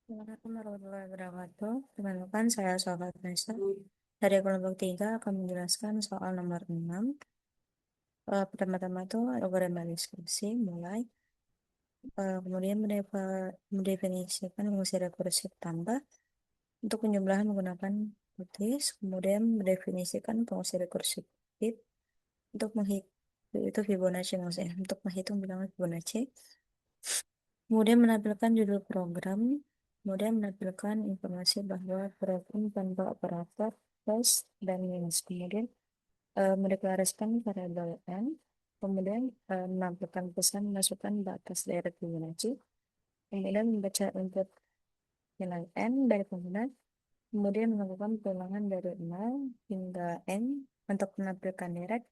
Assalamualaikum warahmatullahi wabarakatuh. Teman-teman, saya Sobat Nesa. Dari kelompok 3 akan menjelaskan soal nomor 6. Pertama-tama itu algoritma deskripsi, mulai. Kemudian mendefinisikan fungsi rekursif tambah untuk penjumlahan menggunakan putis. Kemudian mendefinisikan fungsi rekursif fit untuk menghitung itu Fibonacci maksudnya, untuk menghitung bilangan Fibonacci. Kemudian menampilkan judul program, kemudian menampilkan informasi bahwa program tanpa operator plus dan minus. Kemudian mendeklarasikan variabel n, kemudian menampilkan pesan masukkan batas daerah Fibonacci, kemudian membaca input nilai n dari pengguna, kemudian melakukan pengulangan dari 0 hingga n untuk menampilkan direct,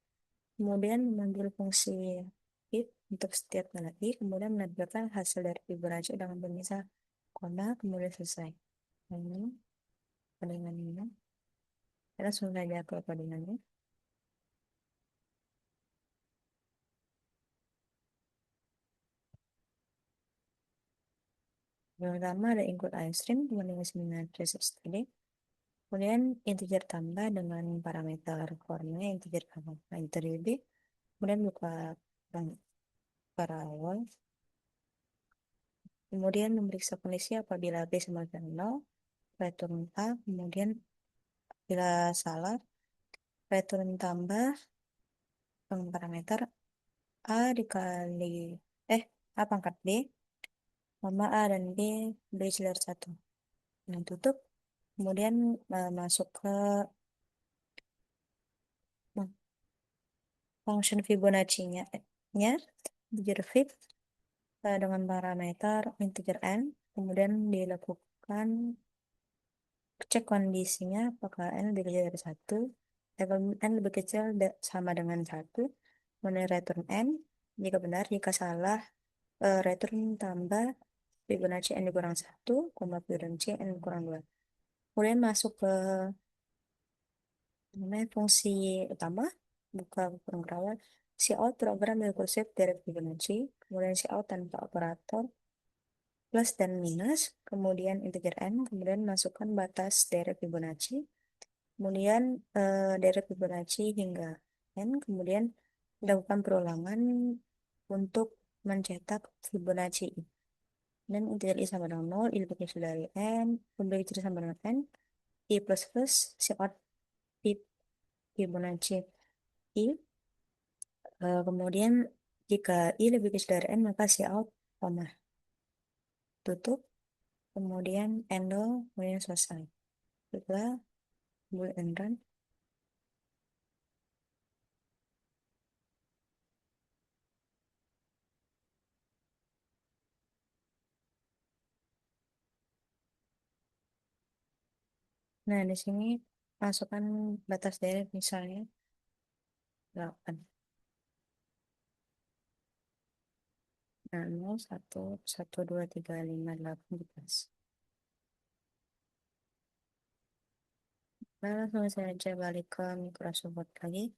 kemudian memanggil fungsi if untuk setiap nilai i, kemudian menampilkan hasil dari Fibonacci dengan pemisah koma, kemudian selesai. Nah, ini codingannya. Kita langsung saja ke codingannya. Yang pertama ada include iStream, kemudian dengan traces tadi. Kemudian integer tambah dengan parameter formnya integer tambah integer b. Kemudian buka parallel. Kemudian memeriksa kondisi apabila b sama dengan 0, return a. Kemudian bila salah, return tambah dengan parameter a dikali a pangkat b, sama a dan b beri 1. Nah, tutup. Kemudian masuk ke nah, function Fibonacci-nya integer fib dengan parameter integer n. Kemudian dilakukan cek kondisinya apakah n lebih kecil dari 1. Kalau n lebih kecil sama dengan 1, kemudian return n. Jika benar, jika salah, return tambah Fibonacci n dikurang 1, Fibonacci n kurang 2. Kemudian masuk ke namanya fungsi utama, buka kurung kerawat, cout program rekursif dari Fibonacci, kemudian cout tanpa operator, plus dan minus, kemudian integer n, kemudian masukkan batas dari Fibonacci, kemudian dari Fibonacci hingga n, kemudian lakukan perulangan untuk mencetak Fibonacci. Dan integer i sama dengan 0, i lebih kecil dari n, lebih kecil sama dengan n, i plus plus, cout Fibonacci i. Kemudian jika i lebih kecil dari n, maka cout, koma, tutup, kemudian endol, kemudian selesai. Setelah boolean run. Nah, di sini masukkan batas deret misalnya 8. Nah, 0, 1, 1, 2, 3, 5, 8, 12. Nah, langsung saja balik ke Microsoft Word lagi.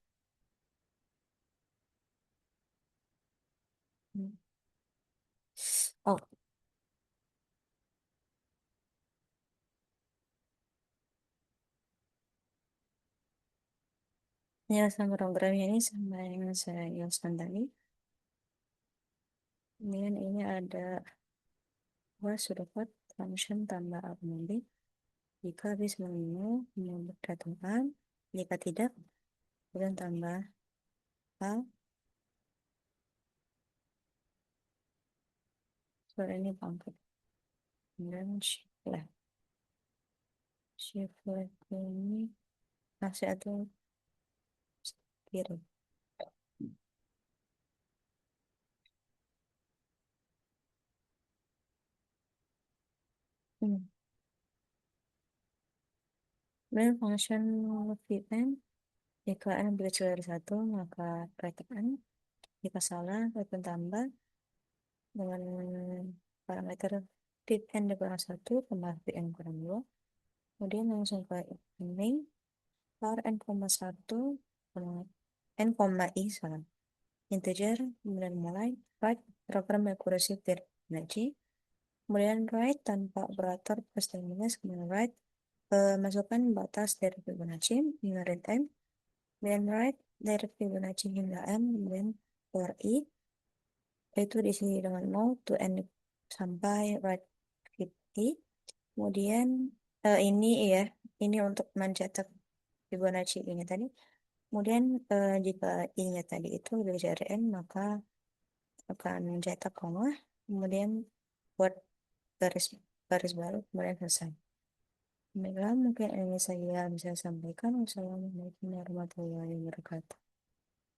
Oh, penjelasan programnya ini sama yang saya jelaskan tadi. Kemudian ini ada sudah buat function tambah argumen jika habis menu datangkan, jika tidak kemudian tambah a. Soal ini pangkat, kemudian shift left ini masih ada kiri. Hmm. Kemudian function fitn, jika n lebih kecil dari 1, maka return. Jika salah, return tambah dengan parameter fitn dikurang 1, fitn kurang 2. Kemudian langsung ke ini, var n, 1, n, i, salah. Integer, kemudian mulai, right, program recursive Fibonacci, Kemudian right tanpa operator plus dan minus, kemudian right masukkan batas dari Fibonacci hingga time, kemudian right dari Fibonacci hingga M, kemudian for I itu diisi dengan 0 to n sampai right fit I. Kemudian ini ya, ini untuk mencetak Fibonacci ini tadi. Kemudian jika I-nya tadi itu lebih dari n, maka akan mencetak koma, kemudian buat garis garis baru, kemudian selesai. Baiklah, mungkin ini saya bisa sampaikan. Wassalamualaikum warahmatullahi wabarakatuh.